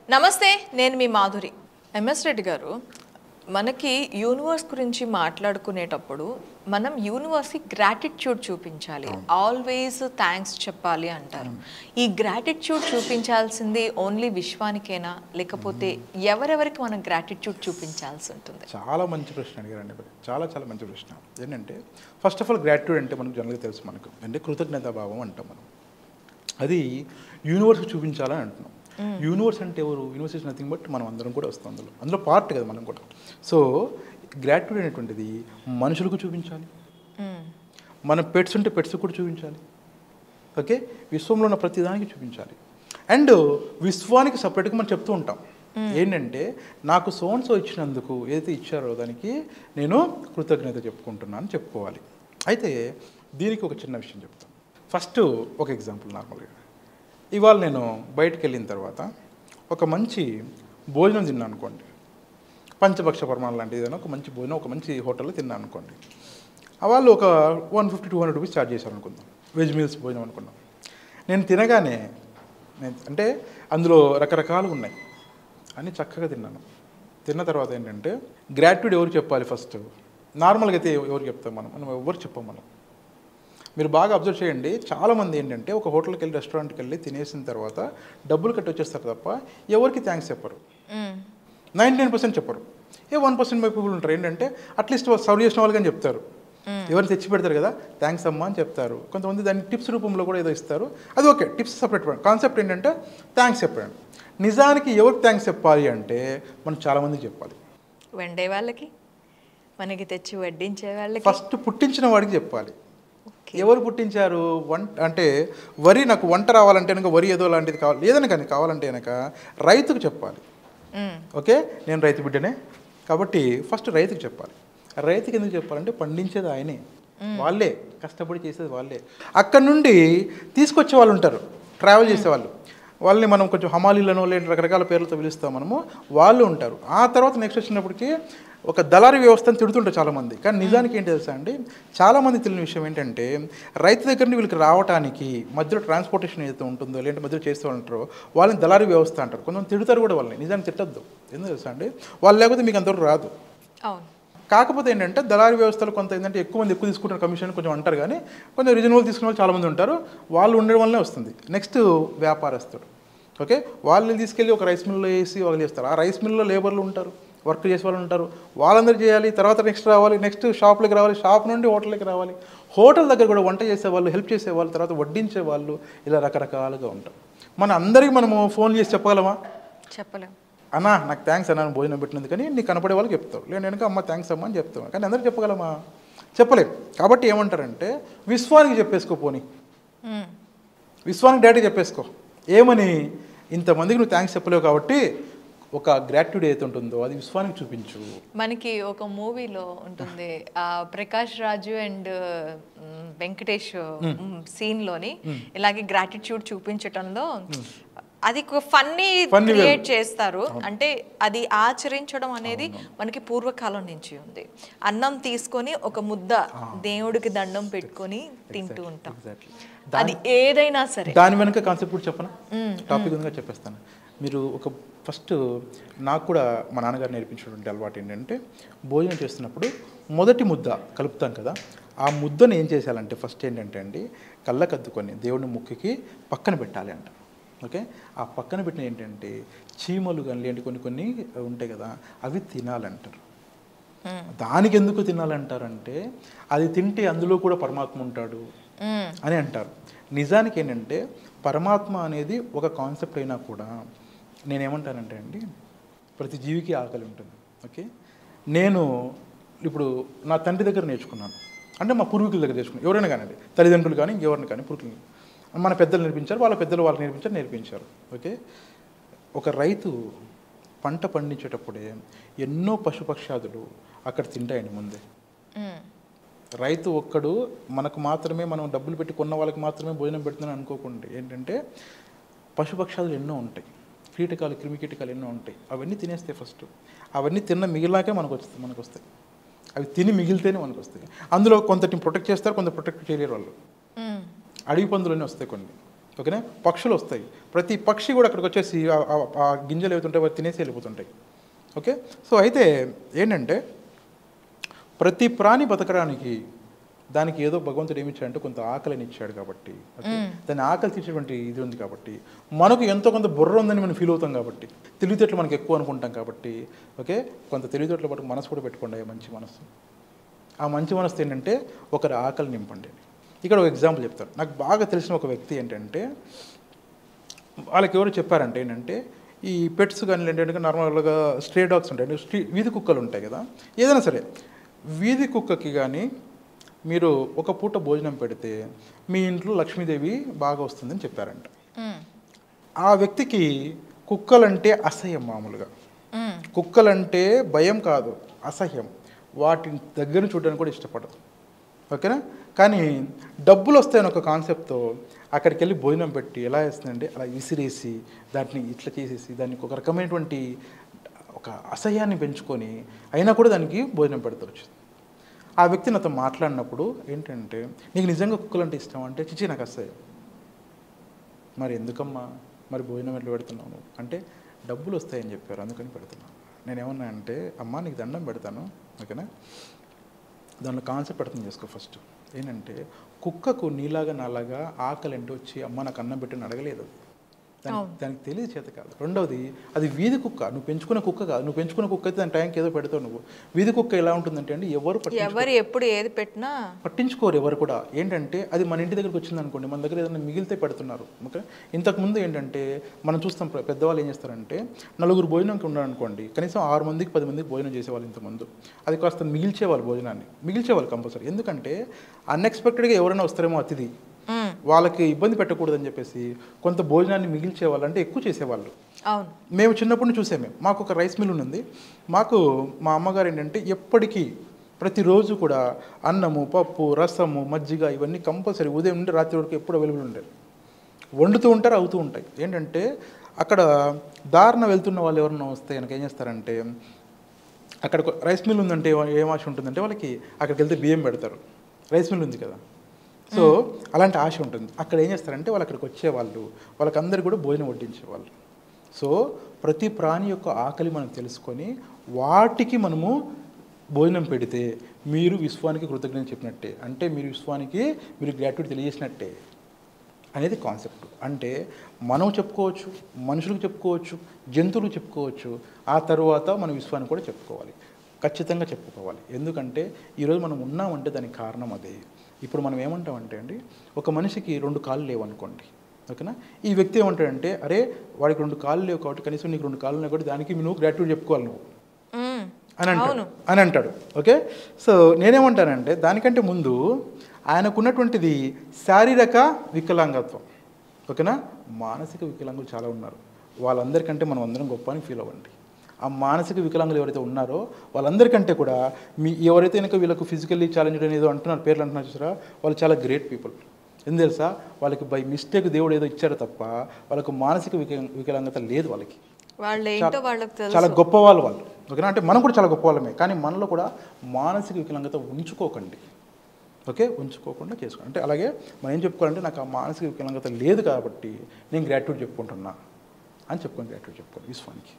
నమస్తే, నేను మీ మాధురి. ఎంఎస్ రెడ్డి గారు, మనకి యూనివర్స్ గురించి మాట్లాడుకునేటప్పుడు మనం యూనివర్స్కి గ్రాటిట్యూడ్ చూపించాలి, ఆల్వేస్ థ్యాంక్స్ చెప్పాలి అంటారు. ఈ గ్రాటిట్యూడ్ చూపించాల్సింది ఓన్లీ విశ్వానికేనా, లేకపోతే ఎవరెవరికి మనం గ్రాటిట్యూడ్ చూపించాల్సి ఉంటుంది? చాలా మంచి ప్రశ్న అడిగారండి. చాలా చాలా మంచి ప్రశ్న. ఏంటంటే ఫస్ట్ ఆఫ్ ఆల్ గ్రాటిట్యూడ్ అంటే మనకు జనరల్గా తెలుసు, మనకు అంటే కృతజ్ఞతాభావం అంటాం మనం. అది యూనివర్స్కి చూపించాలని అంటున్నాం. యూనివర్స్ అంటే ఎవరు? యూనివర్స్ ఇస్ నథింగ్ బట్ మనం అందరం కూడా వస్తాం, అందులో పార్ట్ కదా మనం కూడా. సో గ్రాటిట్యూడ్ అనేటువంటిది మనుషులకు చూపించాలి, మన పెట్స్ ఉంటే పెట్స్ కూడా చూపించాలి, ఓకే, విశ్వంలో ఉన్న ప్రతిదానికి చూపించాలి. అండ్ విశ్వానికి సపరేట్గా మనం చెప్తూ ఉంటాం ఏంటంటే, నాకు సోన్సో ఇచ్చినందుకు ఏదైతే ఇచ్చారో దానికి నేను కృతజ్ఞత చెప్పుకుంటున్నాను చెప్పుకోవాలి. అయితే దీనికి ఒక చిన్న విషయం చెప్తాను. ఫస్ట్ ఒక ఎగ్జాంపుల్. నార్మల్గా ఇవాళ నేను బయటకు వెళ్ళిన తర్వాత ఒక మంచి భోజనం తిన్నాను అనుకోండి, పంచభక్ష పరమాణం లాంటిది ఏదైనా ఒక మంచి భోజనం ఒక మంచి హోటల్లో తిన్నాను అనుకోండి. వాళ్ళు ఒక 150-200 రూపీస్ ఛార్జ్ చేశారు అనుకుందాం, వెజ్ మీల్స్ భోజనం అనుకున్నాం. నేను తినగానే అంటే అందులో రకరకాలు ఉన్నాయి అని చక్కగా తిన్నాను. తిన్న తర్వాత ఏంటంటే గ్రాటిట్యూడ్ ఎవరు చెప్పాలి? ఫస్ట్ నార్మల్గా అయితే ఎవరు చెప్తాం? మనం ఎవరు చెప్పాం. మనం మీరు బాగా అబ్జర్వ్ చేయండి, చాలామంది ఏంటంటే ఒక హోటల్కి వెళ్ళి రెస్టారెంట్కి వెళ్ళి తినేసిన తర్వాత డబ్బులు కట్టి వచ్చేస్తారు తప్ప ఎవరికి థ్యాంక్స్ చెప్పరు. 99% చెప్పరు. 1% పీపుల్ ఉంటారు ఏంటంటే అట్లీస్ట్ సర్వ్ చేసిన వాళ్ళు కానీ చెప్తారు, ఎవరు తెచ్చి పెడతారు కదా థ్యాంక్స్ అమ్మా అని చెప్తారు. కొంతమంది దాన్ని టిప్స్ రూపంలో కూడా ఏదో ఇస్తారు, అది ఓకే, టిప్స్ సపరేట్. కాన్సెప్ట్ ఏంటంటే థ్యాంక్స్ చెప్పండి. నిజానికి ఎవరికి థ్యాంక్స్ చెప్పాలి అంటే మనం చాలామందికి చెప్పాలి. వండే వాళ్ళకి, మనకి తెచ్చి వడ్డించే వాళ్ళకి, ఫస్ట్ పుట్టించిన వాడికి చెప్పాలి. ఎవరు పుట్టించారు? అంటే వరి, నాకు వంట రావాలంటే కనుక వరి ఏదో లాంటిది కావాలి, ఏదైనా కానీ కావాలంటే కనుక రైతుకు చెప్పాలి. ఓకే, నేను రైతు బిడ్డనే కాబట్టి ఫస్ట్ రైతుకు చెప్పాలి. రైతుకి ఎందుకు చెప్పాలంటే పండించేది ఆయనే, వాళ్ళే కష్టపడి చేసేది వాళ్ళే. అక్కడ నుండి తీసుకొచ్చే వాళ్ళు ఉంటారు, ట్రావెల్ చేసేవాళ్ళు, వాళ్ళని మనం కొంచెం హమాలీలను లేని రకరకాల పేర్లతో పిలుస్తాం మనము, వాళ్ళు ఉంటారు. ఆ తర్వాత నెక్స్ట్ వచ్చినప్పటికీ ఒక దళారీ వ్యవస్థను తిడుతుంటారు చాలామంది. కానీ నిజానికి ఏంటి తెలుసా అండి, చాలామంది తెలియని విషయం ఏంటంటే రైతు దగ్గర నుండి వీళ్ళకి రావడానికి మధ్యలో ట్రాన్స్పోర్టేషన్ ఏదైతే ఉంటుందో లేదంటే మధ్యలో చేస్తూ ఉంటారో వాళ్ళని దళారీ వ్యవస్థ అంటారు. కొంతమంది తిడతారు కూడా వాళ్ళని, నిజానికి తిట్టద్దు. ఎందుకు తెలుసా అండి, వాళ్ళు లేకపోతే మీకు అంతవరకు రాదు. కాకపోతే ఏంటంటే దళారీ వ్యవస్థలో కొంత ఏంటంటే ఎక్కువ మంది ఎక్కువ తీసుకుంటారు కమిషన్ కొంచెం అంటారు, కానీ కొంచెం రీజనబుల్ తీసుకునే వాళ్ళు చాలామంది ఉంటారు, వాళ్ళు ఉండడం వల్లనే వస్తుంది. నెక్స్ట్ వ్యాపారస్తుడు, ఓకే, వాళ్ళని తీసుకెళ్ళి ఒక రైస్ మిల్లో వేసి వాళ్ళు చేస్తారు. ఆ రైస్ మిల్లో లేబర్లు ఉంటారు, వర్క్ చేసే వాళ్ళు ఉంటారు, వాళ్ళందరూ చేయాలి. తర్వాత నెక్స్ట్ రావాలి, నెక్స్ట్ షాప్లోకి రావాలి, షాప్ నుండి హోటల్కి రావాలి, హోటల్ దగ్గర కూడా వంట చేసేవాళ్ళు, హెల్ప్ చేసేవాళ్ళు, తర్వాత వడ్డించే వాళ్ళు, ఇలా రకరకాలుగా ఉంటారు. మన అందరికీ మనము ఫోన్ చేసి చెప్పగలమా? చెప్పలేం. అన్నా నాకు థ్యాంక్స్ అన్నాను భోజనం పెట్టినందుకు, కానీ నీకు కనపడే వాళ్ళకి చెప్తావు, లేదు వెనక అమ్మ థ్యాంక్స్ అమ్మ అని చెప్తావు, కానీ అందరికీ చెప్పగలమా? చెప్పలేం. కాబట్టి ఏమంటారంటే విశ్వానికి చెప్పేసుకో, పోనీ విశ్వానికి డైరెక్ట్గా చెప్పేసుకో. ఏమని? ఇంతమందికి నువ్వు థ్యాంక్స్ చెప్పలేవు కాబట్టి ఒక గ్రాటిట్యూడ్ ఏదైతే ఉంటుందో అది విశ్వానికి చూపించు. మనకి ఒక మూవీలో ఉంటుంది, ప్రకాష్ రాజు అండ్ వెంకటేష్ సీన్లోని ఇలాగే గ్రాటిట్యూడ్ చూపించటంలో అది ఫన్నీ క్రియేట్ చేస్తారు. అంటే అది ఆచరించడం అనేది మనకి పూర్వకాలం నుంచి ఉంది. అన్నం తీసుకొని ఒక ముద్ద దేవుడికి దండం పెట్టుకొని తింటూ ఉంటాం, అది ఏదైనా సరే. దాని వెనక కాన్సెప్ట్ కూడా చెప్పనా? టాపిక్ ఉందిగా చెప్పేస్తాను. మీరు ఒక ఫస్ట్ నాకు కూడా మా నాన్నగారు నేర్పించినటువంటి అలవాటు ఏంటంటే భోజనం చేస్తున్నప్పుడు మొదటి ముద్ద కలుపుతాం కదా, ఆ ముద్దను ఏం చేయాలంటే ఫస్ట్ ఏంటంటే అండి కళ్ళకద్దుకొని దేవుని ముక్కుకి పక్కన పెట్టాలి అంట. ఓకే, ఆ పక్కన పెట్టిన ఏంటంటే చీమలు కానీ లేంటి కొన్ని ఉంటాయి కదా, అవి తినాలంటారు. దానికి ఎందుకు తినాలంటారంటే అది తింటే అందులో కూడా పరమాత్మ ఉంటాడు అని అంటారు. నిజానికి ఏంటంటే పరమాత్మ అనేది ఒక కాన్సెప్ట్ అయినా కూడా నేనేమంటానంటే అండి ప్రతి జీవికి ఆకలి ఉంటుంది. ఓకే, నేను ఇప్పుడు నా తండ్రి దగ్గర నేర్చుకున్నాను, అంటే మా పూర్వీకుల దగ్గర నేర్చుకున్నాను. ఎవరైనా కానివ్వండి, తల్లిదండ్రులు కానీ ఇంకెవరిని కానీ, పూర్వీకులు మన పెద్దలు నేర్పించారు, వాళ్ళ పెద్దలు వాళ్ళకి నేర్పించారు. ఓకే, ఒక రైతు పంట పండించేటప్పుడే ఎన్నో పశుపక్షాదులు అక్కడ తింటాయండి ముందే. రైతు ఒక్కడు మనకు మాత్రమే, మనం డబ్బులు పెట్టి కొన్న వాళ్ళకి మాత్రమే భోజనం పెడుతున్నాను అనుకోకుండా ఏంటంటే పశుపక్షాదులు ఎన్నో ఉంటాయి, కీటకాలు క్రిమికీటకాలు ఎన్నో ఉంటాయి, అవన్నీ తినేస్తాయి ఫస్ట్. అవన్నీ తిన్న మిగిలినాకే మనకు వస్తాయి. అవి తిని మిగిలితేనే మనకు వస్తాయి. అందులో కొంతటిని ప్రొటెక్ట్ చేస్తారు, కొంత ప్రొటెక్ట్ చేయలేరు వాళ్ళు. అడవి పందులన్నీ వస్తాయి కొన్ని, ఓకేనా, పక్షులు వస్తాయి. ప్రతి పక్షి కూడా అక్కడికి వచ్చేసి ఆ గింజలు ఏవుతుంటాయి అవి తినేసి వెళ్ళిపోతుంటాయి. ఓకే, సో అయితే ఏంటంటే ప్రతి ప్రాణి బతకడానికి దానికి ఏదో భగవంతుడు ఏమి ఇచ్చాడంటే కొంత ఆకలిని ఇచ్చాడు కాబట్టి, ఓకే, దాన్ని ఆకలి తీసేటువంటి ఇది ఉంది కాబట్టి, మనకు ఎంతో కొంత బుర్ర ఉందని మనం ఫీల్ అవుతాం కాబట్టి, తెలివితేటలు మనకు ఎక్కువ అనుకుంటాం కాబట్టి, ఓకే, కొంత తెలివితేటల పాటు మనసు కూడా పెట్టుకోండి, మంచి మనసు. ఆ మంచి మనసు ఏంటంటే ఒకరి ఆకలి నింపండి. ఇక్కడ ఒక ఎగ్జాంపుల్ చెప్తాను. నాకు బాగా తెలిసిన ఒక వ్యక్తి ఏంటంటే వాళ్ళకి ఎవరు చెప్పారంటే ఏంటంటే ఈ పెట్స్ కానీ ఏంటంటే నార్మల్గా స్ట్రే డాగ్స్ ఉంటాయి, వీధి కుక్కలు ఉంటాయి కదా, ఏదైనా సరే వీధి కుక్కకి కానీ మీరు ఒక పూట భోజనం పెడితే మీ ఇంట్లో లక్ష్మీదేవి బాగా వస్తుందని చెప్పారంట. ఆ వ్యక్తికి కుక్కలంటే అసహ్యం. మామూలుగా కుక్కలంటే భయం కాదు, అసహ్యం. వాటి దగ్గర చూడడానికి కూడా ఇష్టపడదు, ఓకేనా. కానీ డబ్బులు వస్తాయని ఒక కాన్సెప్ట్తో అక్కడికి వెళ్ళి భోజనం పెట్టి ఎలా వేస్తుందంటే అలా విసిరేసి దాన్ని ఇట్లా చేసేసి దానికి ఒక రకమైనటువంటి ఒక అసహ్యాన్ని పెంచుకొని అయినా కూడా దానికి భోజనం పెడుతూ వచ్చింది. ఆ వ్యక్తి నాతో మాట్లాడినప్పుడు ఏంటంటే నీకు నిజంగా కుక్కలంటే ఇష్టం అంటే చిచి నాకు అసహ్యం. మరి ఎందుకమ్మా మరి భోజనం ఎట్లా పెడుతున్నావు అంటే డబ్బులు వస్తాయని చెప్పారు అందుకని పెడుతున్నాను. నేనేమన్నా అంటే అమ్మా నీకు దండం పెడతాను, ఓకేనా, దానిలో కాన్సెప్ట్ అర్థం చేసుకో. ఫస్ట్ ఏంటంటే కుక్కకు నీలాగా నాలాగా ఆకలి అంటే వచ్చి అమ్మ నాకు అన్నం పెట్టని అడగలేదు, దానికి తెలియదు, చేత కాదు. రెండవది అది వీధి కుక్క, నువ్వు పెంచుకున్న కుక్క కాదు. నువ్వు పెంచుకున్న కుక్క అయితే దాని టైంకి ఏదో పెడతావు. నువ్వు వీధి కుక్క ఎలా ఉంటుందంటే అండి ఎవరు ఎప్పుడు ఏది పెట్టినా పట్టించుకోరు ఎవరు కూడా. ఏంటంటే అది మన ఇంటి దగ్గరికి వచ్చింది అనుకోండి, మన దగ్గర ఏదైనా మిగిలితే పెడుతున్నారు. ఓకే, ఇంతకుముందు ఏంటంటే మనం చూస్తాం పెద్దవాళ్ళు ఏం చేస్తారంటే నలుగురు భోజనంకి ఉన్నారు అనుకోండి, కనీసం 6 మందికి 10 మందికి భోజనం చేసేవాళ్ళు. ఇంతకుముందు అది కాస్త మిగిల్చేవాళ్ళు, భోజనాన్ని మిగిల్చేవాళ్ళు కంపల్సరీ. ఎందుకంటే అన్ఎక్స్పెక్టెడ్గా ఎవరైనా వస్తారేమో అతిథి, వాళ్ళకి ఇబ్బంది పెట్టకూడదని చెప్పేసి కొంత భోజనాన్ని మిగిల్చేవాళ్ళు, అంటే ఎక్కువ చేసేవాళ్ళు. మేము చిన్నప్పటి నుంచి చూసామే. మాకు ఒక రైస్ మిల్ ఉంది. మాకు మా అమ్మగారు ఏంటంటే ఎప్పటికీ ప్రతిరోజు కూడా అన్నము, పప్పు, రసము, మజ్జిగ ఇవన్నీ కంపల్సరీ ఉదయం నుండి రాత్రి వరకు ఎప్పుడు అవైలబుల్ ఉండేది. వండుతూ ఉంటారు, అవుతూ ఉంటాయి. ఏంటంటే అక్కడ దారిన వెళ్తున్న వాళ్ళు ఎవరన్నా వస్తే కనుక ఏం చేస్తారంటే అక్కడ రైస్ మిల్ ఉందంటే ఏం ఆశ ఉంటుందంటే వాళ్ళకి అక్కడికి వెళ్తే బియ్యం పెడతారు, రైస్ మిల్ ఉంది కదా. సో అలాంటి ఆశ ఉంటుంది. అక్కడ ఏం చేస్తారంటే వాళ్ళు అక్కడికి వచ్చేవాళ్ళు, వాళ్ళకందరికీ కూడా భోజనం వడ్డించేవాళ్ళు. సో ప్రతి ప్రాణి యొక్క ఆకలి మనం తెలుసుకొని వాటికి మనము భోజనం పెడితే మీరు విశ్వానికి కృతజ్ఞత చెప్పినట్టే, అంటే మీరు విశ్వానికి మీరు గ్రాట్యూడ్ తెలియజేసినట్టే అనేది కాన్సెప్ట్. అంటే మనం చెప్పుకోవచ్చు, మనుషులకు చెప్పుకోవచ్చు, జంతువులకు చెప్పుకోవచ్చు, ఆ తర్వాత మన విశ్వానికి కూడా చెప్పుకోవాలి, ఖచ్చితంగా చెప్పుకోవాలి. ఎందుకంటే ఈరోజు మనం ఉన్నామంటే దానికి కారణం అదే. ఇప్పుడు మనం ఏమంటామంటే అండి ఒక మనిషికి 2 కాళ్ళు లేవు అనుకోండి, ఓకేనా, ఈ వ్యక్తి ఏమంటాడంటే అరే వాడికి 2 కాళ్ళు లేవు కాబట్టి కనీసం నీకు 2 కాళ్ళు లేవు కాబట్టి దానికి నువ్వు గ్రాట్యూడ్ చెప్పుకోవాలి నువ్వు అని అంటాడు. ఓకే, సో నేనేమంటానంటే దానికంటే ముందు ఆయనకున్నటువంటిది శారీరక వికలాంగత్వం, ఓకేనా, మానసిక వికలాంగులు చాలా ఉన్నారు. వాళ్ళందరికంటే మనం అందరం గొప్ప అని ఫీల్ అవ్వండి. ఆ మానసిక వికలాంగులు ఎవరైతే ఉన్నారో వాళ్ళందరికంటే కూడా ఎవరైతే కనుక వీళ్ళకు ఫిజికల్లీ ఛాలెంజ్డ్ అనేదో అంటున్నారు, పేర్లు అంటున్నారు చూసారా, వాళ్ళు చాలా గ్రేట్ పీపుల్. ఎందుకు తెలుసా, వాళ్ళకి బై మిస్టేక్ దేవుడు ఏదో ఇచ్చారో తప్ప వాళ్ళకు మానసిక వికలాంగత లేదు. వాళ్ళకి చాలా గొప్ప వాళ్ళు. ఓకేనా, అంటే మనం కూడా చాలా గొప్ప వాళ్ళమే, కానీ మనలో కూడా మానసిక వికలాంగత ఉంచుకోకండి. ఓకే, ఉంచుకోకుండా చేసుకోండి. అంటే అలాగే మనం ఏం చెప్పుకోవాలంటే నాకు ఆ మానసిక వికలాంగత లేదు కాబట్టి నేను గ్రాట్యూడ్ చెప్పుకుంటున్నా అని చెప్పుకొని గ్రాట్యూడ్ చెప్పుకోండి విశ్వానికి.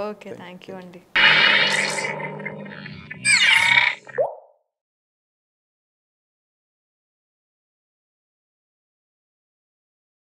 ఓకే, థ్యాంక్ యూ అండి.